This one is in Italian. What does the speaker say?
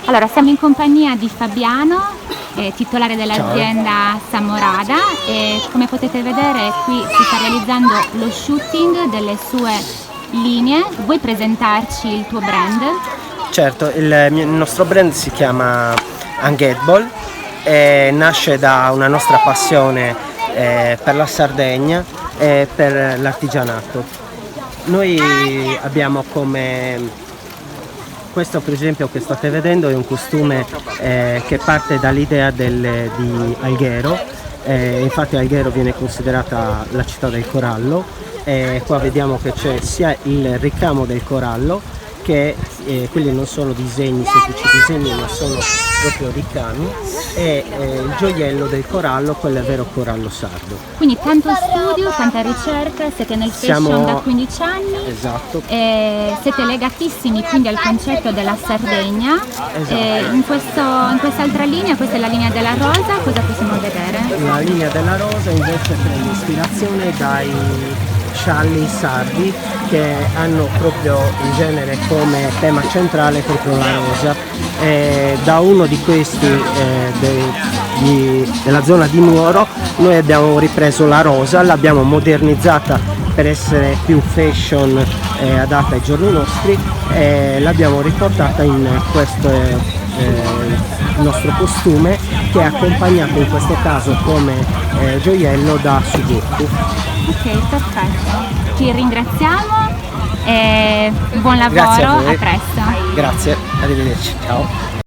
Allora, siamo in compagnia di Fabiano, titolare dell'azienda Samorada, e come potete vedere qui si sta realizzando lo shooting delle sue linee. Vuoi presentarci il tuo brand? Certo, il nostro brand si chiama Ungettable e nasce da una nostra passione per la Sardegna e per l'artigianato. Noi abbiamo come questo, per esempio, che state vedendo, è un costume che parte dall'idea di Alghero. Infatti Alghero viene considerata la città del corallo. Qua vediamo che c'è sia il ricamo del corallo, che quelli non sono disegni, semplici disegni, ma sono proprio ricami, e il gioiello del corallo, quello è vero corallo sardo. Quindi tanto studio, tanta ricerca, siete nel fashion da 15 anni. Esatto. Siete legatissimi quindi al concetto della Sardegna. Esatto. In quest'altra linea, questa è la linea della rosa, cosa possiamo vedere? La linea della rosa invece prende ispirazione dai scialli sardi, che hanno proprio in genere come tema centrale proprio la rosa. Da uno di questi della zona di Nuoro noi abbiamo ripreso la rosa, l'abbiamo modernizzata per essere più fashion, adatta ai giorni nostri, e l'abbiamo riportata in questo nostro costume, che è accompagnato in questo caso come gioiello da suggetto. Ok, perfetto. Ti ringraziamo e buon lavoro, Grazie a voi. a presto. Grazie, arrivederci, ciao.